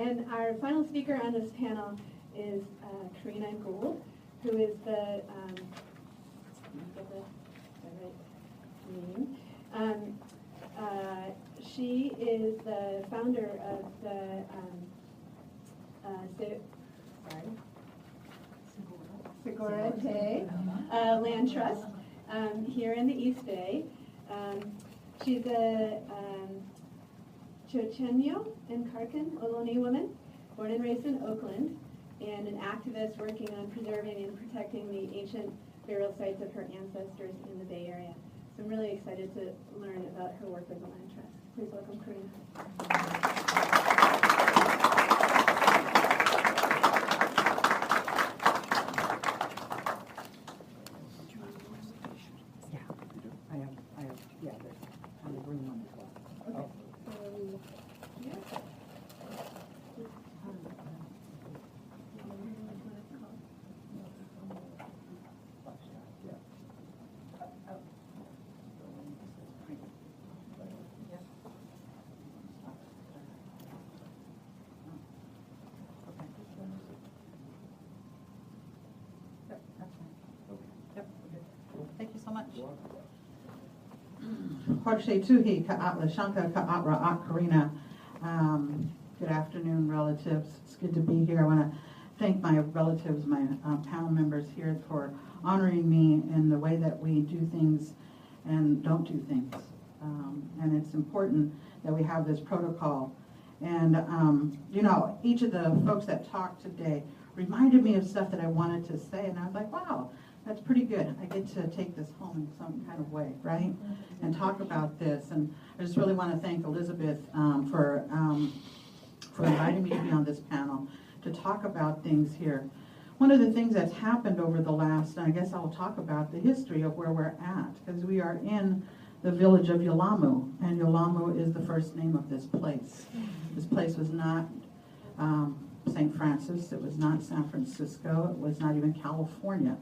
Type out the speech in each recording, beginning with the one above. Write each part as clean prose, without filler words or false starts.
And our final speaker on this panel is Corrina and Gould, who is the, let me get the right name. She is the founder of the Sogorea Te Land Trust here in the East Bay. She's a Chochenyo and Karkin Ohlone woman, born and raised in Oakland, and an activist working on preserving and protecting the ancient burial sites of her ancestors in the Bay Area. So I'm really excited to learn about her work with the Land Trust. Please welcome Corrina. Thank you so much. Good afternoon, relatives. It's good to be here. I want to thank my relatives, my panel members here for honoring me in the way that we do things and don't do things. And it's important that we have this protocol. And, you know, each of the folks that talked today reminded me of stuff that I wanted to say. And I was like, wow, that's pretty good. I get to take this home in some kind of way, right? And talk about this. And I just really want to thank Elizabeth for inviting me to be on this panel to talk about things here. One of the things that's happened over the last, and I guess I'll talk about the history of where we're at, because we are in the village of Yelamu, and Yelamu is the first name of this place. This place was not St. Francis, it was not San Francisco, it was not even California,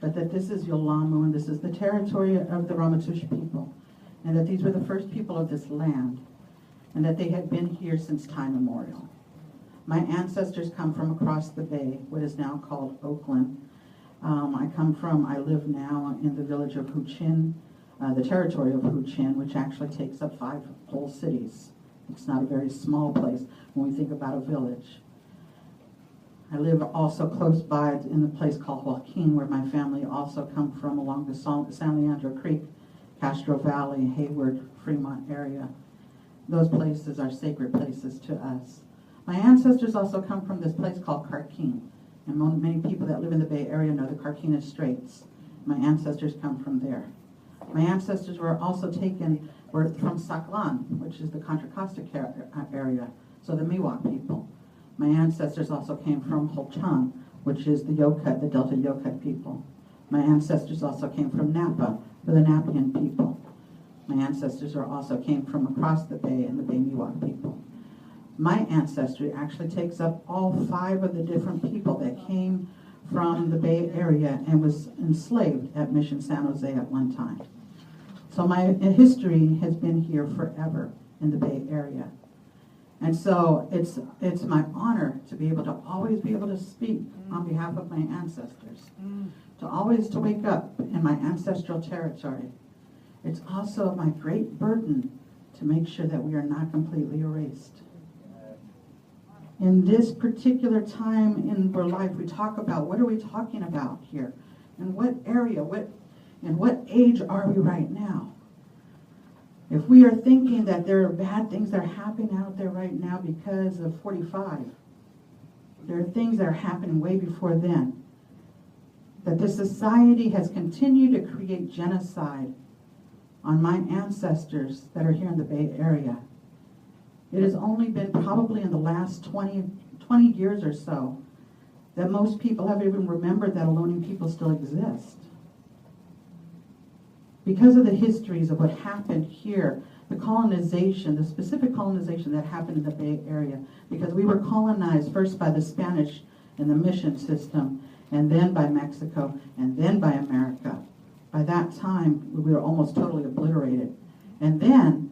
but that this is Yelamu, and this is the territory of the Ramaytush people, and that these were the first people of this land, and that they had been here since time immemorial. My ancestors come from across the bay, what is now called Oakland. I live now in the village of Huchin, the territory of Huchin, which actually takes up 5 whole cities. It's not a very small place when we think about a village. I live also close by in the place called Joaquin, where my family also come from along the San Leandro Creek, Castro Valley, Hayward, Fremont area. Those places are sacred places to us. My ancestors also come from this place called Karkin, and many people that live in the Bay Area know the Carquinez Straits. My ancestors come from there. My ancestors were also were from Saklan, which is the Contra Costa area, so the Miwok people. My ancestors also came from Holchan, which is the Yokut, the Delta Yokut people. My ancestors also came from Napa, for the Napian people. My ancestors also came from across the bay and the Bay Miwok people. My ancestry actually takes up all 5 of the different people that came from the Bay Area and was enslaved at Mission San Jose at one time. So my history has been here forever in the Bay Area. And so it's my honor to be able to speak on behalf of my ancestors, to wake up in my ancestral territory. It's also my great burden to make sure that we are not completely erased. In this particular time in our life, we talk about, what are we talking about here? In what area, in what age are we right now? If we are thinking that there are bad things that are happening out there right now because of 45, there are things that are happening way before then. That this society has continued to create genocide on my ancestors that are here in the Bay Area. It has only been probably in the last 20 years or so that most people have even remembered that Ohlone people still exist. Because of the histories of what happened here, the colonization, the specific colonization that happened in the Bay Area, because we were colonized first by the Spanish and the mission system, and then by Mexico, and then by America. By that time, we were almost totally obliterated. And then,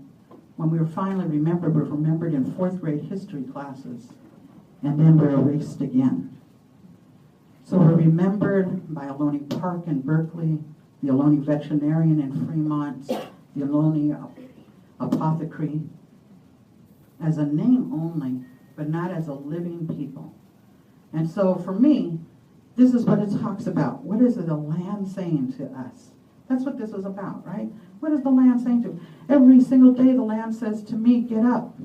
when we were finally remembered, we were remembered in 4th grade history classes, and then we're erased again. So we're remembered by Ohlone Park in Berkeley, the Ohlone Veterinarian in Fremont, the Ohlone Apothecary, as a name only, but not as a living people. And so for me, this is what it talks about. What is the land saying to us? That's what this is about, right? What is the land saying to? Every single day the land says to me, get up.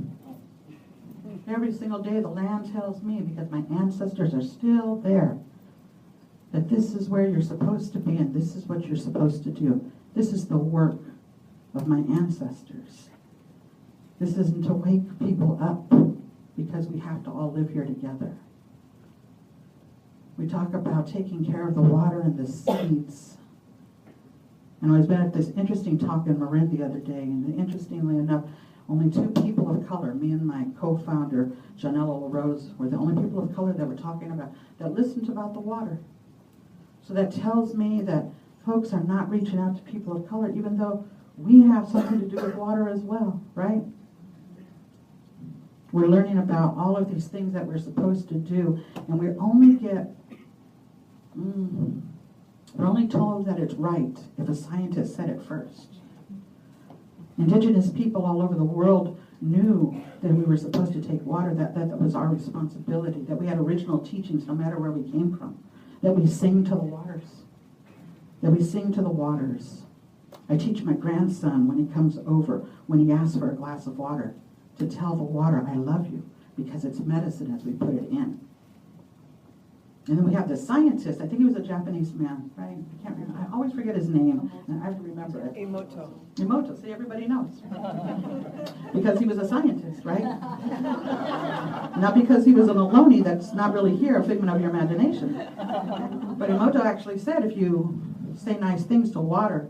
Every single day the land tells me, because my ancestors are still there, that this is where you're supposed to be and this is what you're supposed to do. This is the work of my ancestors. This isn't to wake people up because we have to all live here together. We talk about taking care of the water and the seeds. And I was been at this interesting talk in Marin the other day, and interestingly enough, only 2 people of color, me and my co-founder, Janella LaRose, were the only people of color that were talking about, that listened about the water. So that tells me that folks are not reaching out to people of color, even though we have something to do with water as well, right? We're learning about all of these things that we're supposed to do, and we only we're only told that it's right if a scientist said it first. Indigenous people all over the world knew that we were supposed to take water, that was our responsibility, that we had original teachings no matter where we came from, that we sing to the waters, that we sing to the waters. I teach my grandson when he comes over, when he asks for a glass of water, to tell the water, I love you, because it's medicine as we put it in. And then we have the scientist, I think he was a Japanese man, right? I can't remember, I always forget his name, and I have to remember it. Emoto, see, everybody knows. Because he was a scientist, right? Not because he was an Ohlone, that's not really here, a figment of your imagination. But Emoto actually said if you say nice things to water,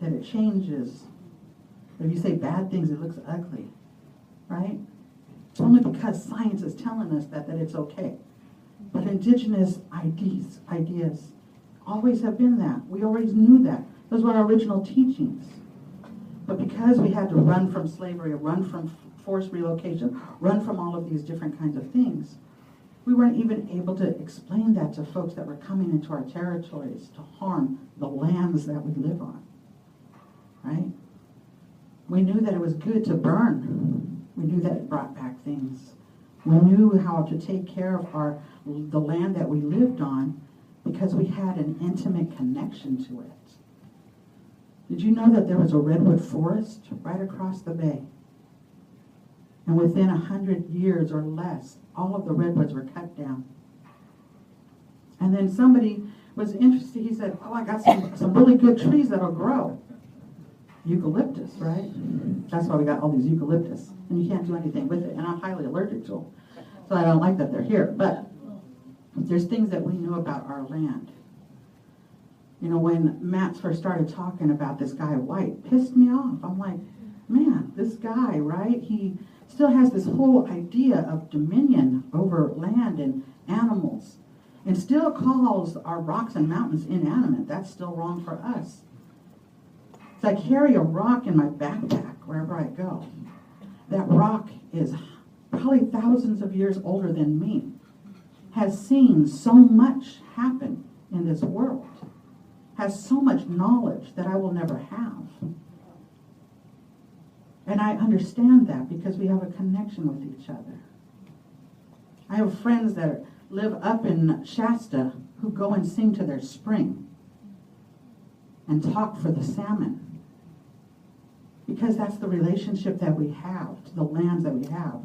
that it changes. But if you say bad things, it looks ugly, right? It's only because science is telling us that it's okay. But indigenous ideas always have been that. We always knew that. Those were our original teachings. But because we had to run from slavery, run from forced relocation, run from all of these different kinds of things, we weren't even able to explain that to folks that were coming into our territories to harm the lands that we live on. Right? We knew that it was good to burn. We knew that it brought back things. We knew how to take care of the land that we lived on because we had an intimate connection to it. Did you know that there was a redwood forest right across the bay? And within 100 years or less, all of the redwoods were cut down. And then somebody was interested. He said, oh, I got some really good trees that'll grow. Eucalyptus, right? That's why we got all these eucalyptus. And you can't do anything with it. And I'm highly allergic to them. So I don't like that they're here. But there's things that we knew about our land. You know, when Matt first started talking about this guy White, pissed me off. I'm like, man, this guy, right? He still has this whole idea of dominion over land and animals, and still calls our rocks and mountains inanimate. That's still wrong for us. So I carry a rock in my backpack wherever I go. That rock is probably thousands of years older than me, has seen so much happen in this world, has so much knowledge that I will never have. And I understand that because we have a connection with each other. I have friends that live up in Shasta who go and sing to their spring and talk for the salmon. Because that's the relationship that we have to the lands that we have.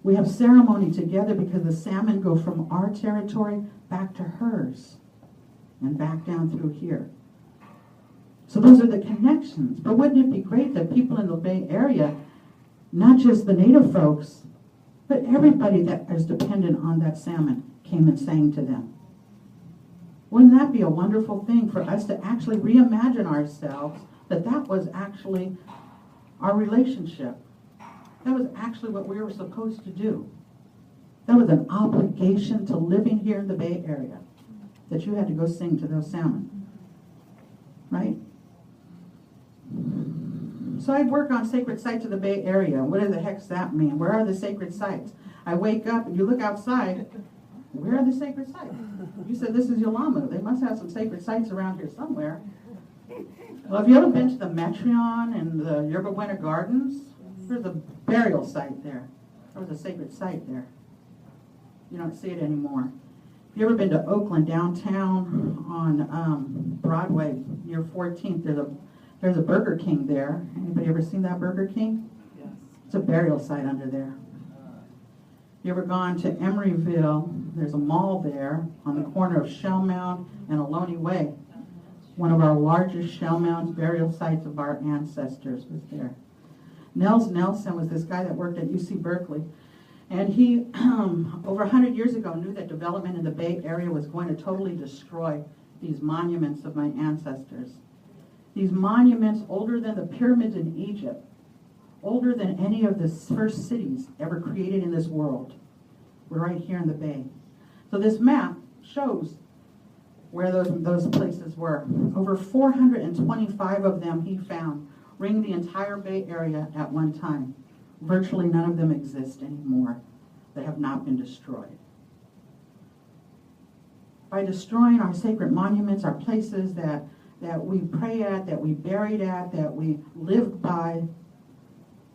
We have ceremony together because the salmon go from our territory back to hers and back down through here. So those are the connections. But wouldn't it be great that people in the Bay Area, not just the native folks, but everybody that is dependent on that salmon came and sang to them? Wouldn't that be a wonderful thing for us to actually reimagine ourselves, that was actually our relationship? That was actually what we were supposed to do. That was an obligation to living here in the Bay Area, that you had to go sing to those salmon. Right? So I'd work on sacred sites of the Bay Area. What the heck does that mean? Where are the sacred sites? I wake up and you look outside, where are the sacred sites? You said this is Yolamu. They must have some sacred sites around here somewhere. Well, have you ever been to the Metreon and the Yerba Buena Gardens? There's a burial site there. There was a sacred site there. You don't see it anymore. Have you ever been to Oakland, downtown on Broadway near 14th? There's a Burger King there. Anybody ever seen that Burger King? Yes. It's a burial site under there. You ever gone to Emeryville? There's a mall there on the corner of Shell Mound and Ohlone Way. One of our largest shell mounds, burial sites of our ancestors was there. Nels Nelson was this guy that worked at UC Berkeley. And he, over 100 years ago, knew that development in the Bay Area was going to totally destroy these monuments of my ancestors. These monuments older than the pyramids in Egypt, older than any of the first cities ever created in this world. We're right here in the Bay. So this map shows where those places were. Over 425 of them he found, ring the entire Bay Area at one time. Virtually none of them exist anymore. They have not been destroyed. By destroying our sacred monuments, our places that we pray at, that we buried at, that we lived by,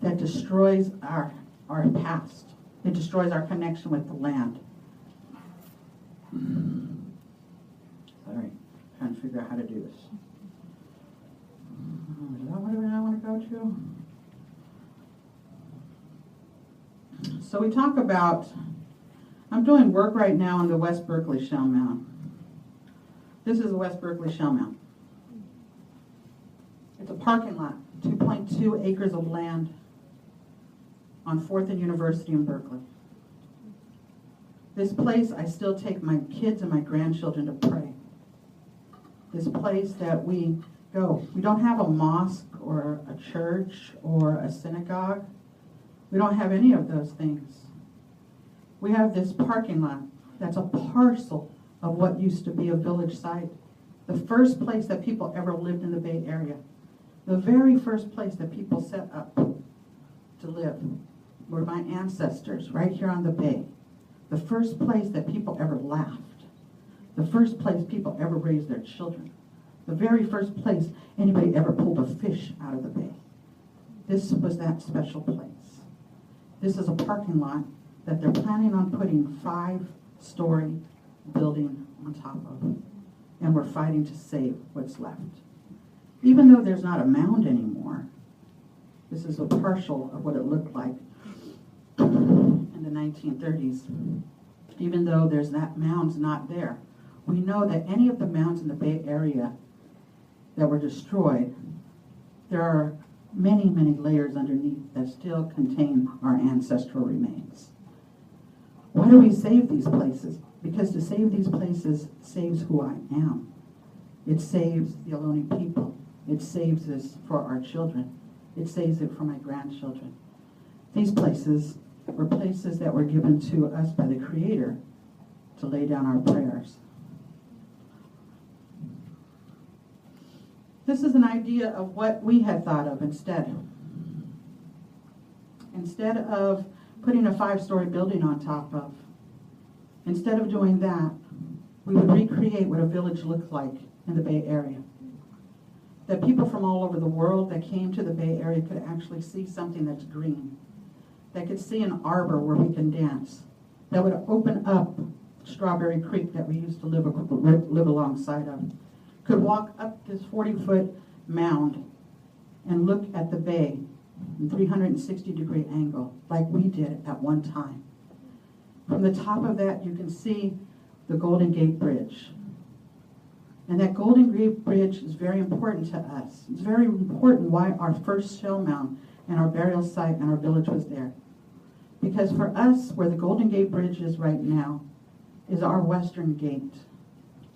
that destroys our past. It destroys our connection with the land. Sorry, trying to figure out how to do this. Is that what I want to go to? So we talk about, I'm doing work right now on the West Berkeley Shell Mound. This is the West Berkeley Shell Mound. It's a parking lot, 2.2 acres of land on 4th and University in Berkeley. This place, I still take my kids and my grandchildren to pray. This place that we go. We don't have a mosque or a church or a synagogue. We don't have any of those things. We have this parking lot that's a parcel of what used to be a village site. The first place that people ever lived in the Bay Area. The very first place that people set up to live were my ancestors right here on the Bay. The first place that people ever laughed. The first place people ever raised their children. The very first place anybody ever pulled a fish out of the bay. This was that special place. This is a parking lot that they're planning on putting 5-story building on top of. And we're fighting to save what's left. Even though there's not a mound anymore, this is a partial of what it looked like in the 1930s. Even though there's that mound's not there, we know that any of the mounds in the Bay Area that were destroyed, there are many, many layers underneath that still contain our ancestral remains. Why do we save these places? Because to save these places saves who I am. It saves the Ohlone people. It saves this for our children. It saves it for my grandchildren. These places were places that were given to us by the Creator to lay down our prayers. This is an idea of what we had thought of instead. Instead of putting a 5-story building on top of, instead of doing that, we would recreate what a village looked like in the Bay Area. That people from all over the world that came to the Bay Area could actually see something that's green. That could see an arbor where we can dance. That would open up Strawberry Creek that we used to live alongside of. Could walk up this 40-foot mound and look at the bay in 360-degree angle like we did at one time. From the top of that, you can see the Golden Gate Bridge. And that Golden Gate Bridge is very important to us. It's very important why our first shell mound and our burial site and our village was there. Because for us, where the Golden Gate Bridge is right now, is our western gate.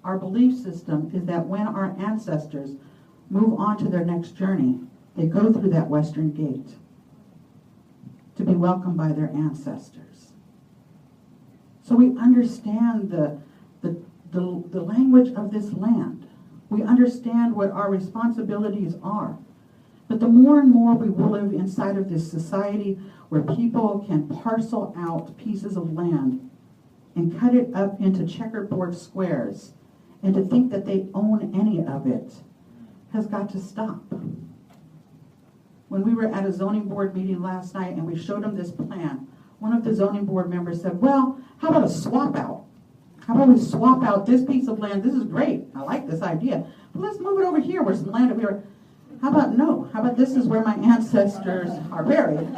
Our belief system is that when our ancestors move on to their next journey, they go through that western gate to be welcomed by their ancestors. So we understand the language of this land. We understand what our responsibilities are. But the more and more we will live inside of this society where people can parcel out pieces of land and cut it up into checkerboard squares, and to think that they own any of it has got to stop. When we were at a zoning board meeting last night and we showed them this plan, one of the zoning board members said, well, how about a swap out? How about we swap out this piece of land? This is great. I like this idea. But let's move it over here where some land that we were. How about no? How about this is where my ancestors are buried?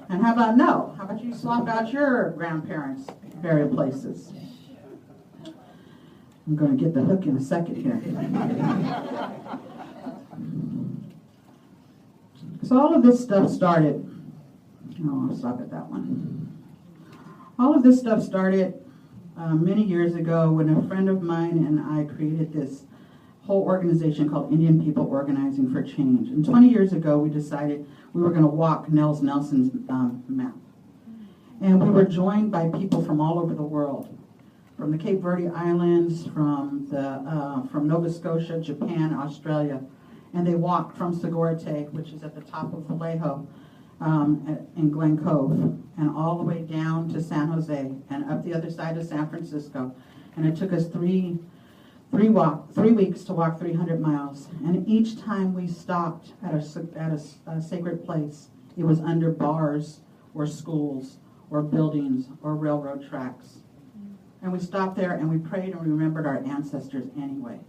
And how about no? How about you swap out your grandparents' burial places? I'm going to get the hook in a second here. So all of this stuff started, I'll stop at that one. All of this stuff started many years ago when a friend of mine and I created this whole organization called Indian People Organizing for Change. And 20 years ago, we decided we were going to walk Nels Nelson's map. And we were joined by people from all over the world, from the Cape Verde Islands, from Nova Scotia, Japan, Australia. And they walked from Sogorea Te, which is at the top of Vallejo in Glen Cove, and all the way down to San Jose and up the other side of San Francisco. And it took us three weeks to walk 300 miles. And each time we stopped at a sacred place, it was under bars or schools or buildings or railroad tracks. And we stopped there and we prayed and we remembered our ancestors anyway.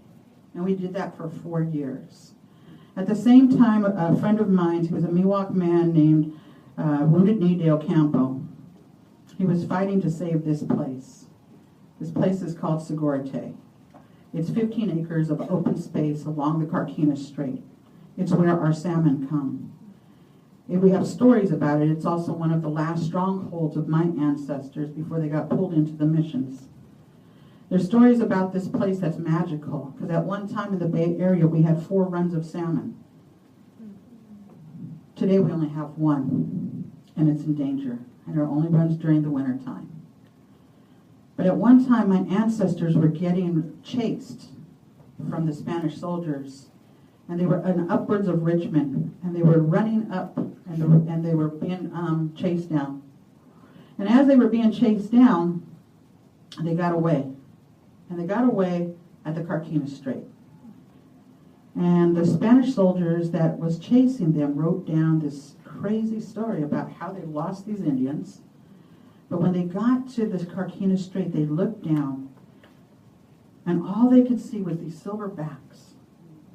And we did that for 4 years. At the same time, a friend of mine, he was a Miwok man named Wounded Knee Dale Campo, he was fighting to save this place. This place is called Sogorea Te. It's 15 acres of open space along the Karkin Strait. It's where our salmon come. And we have stories about it. It's also one of the last strongholds of my ancestors before they got pulled into the missions. There's stories about this place that's magical, because at one time in the Bay Area we had 4 runs of salmon. Today we only have 1, and it's in danger, and it only runs during the winter time. But at one time my ancestors were getting chased from the Spanish soldiers, and they were in upwards of Richmond, and they were running up, and they were being chased down. And as they were being chased down, they got away. And they got away at the Karkin Strait. And the Spanish soldiers that was chasing them wrote down this crazy story about how they lost these Indians. But when they got to the Karkin Strait, they looked down, and all they could see was these silver backs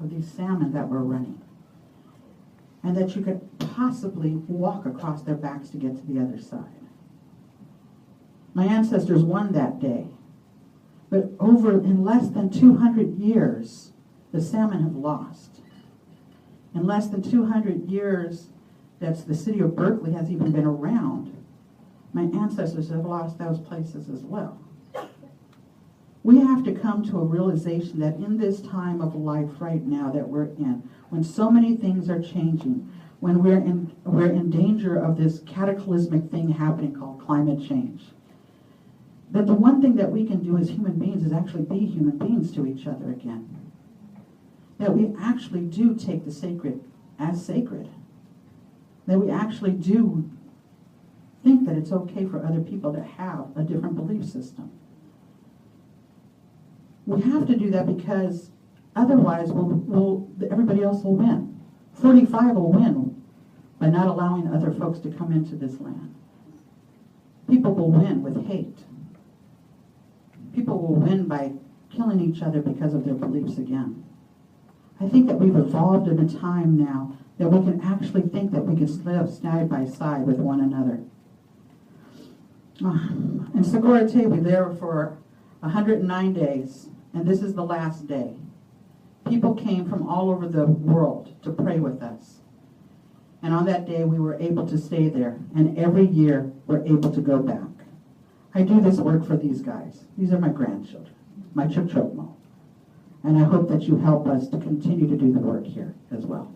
of these salmon that were running. And that you could possibly walk across their backs to get to the other side. My ancestors won that day. But in less than 200 years, the salmon have lost. In less than 200 years, that's the city of Berkeley has even been around. My ancestors have lost those places as well. We have to come to a realization that in this time of life right now that we're in, when so many things are changing, when we're in danger of this cataclysmic thing happening called climate change, that the one thing that we can do as human beings is actually be human beings to each other again. That we actually do take the sacred as sacred. That we actually do think that it's okay for other people to have a different belief system. We have to do that because otherwise everybody else will win. 45 will win by not allowing other folks to come into this land. People will win with hate. People will win by killing each other because of their beliefs again. I think that we've evolved in a time now that we can actually think that we can live side by side with one another. In Sogorea Te, we were there for 109 days, and this is the last day. People came from all over the world to pray with us. And on that day, we were able to stay there, and every year, we're able to go back. I do this work for these guys. These are my grandchildren, my Chochenyo. And I hope that you help us to continue to do the work here as well.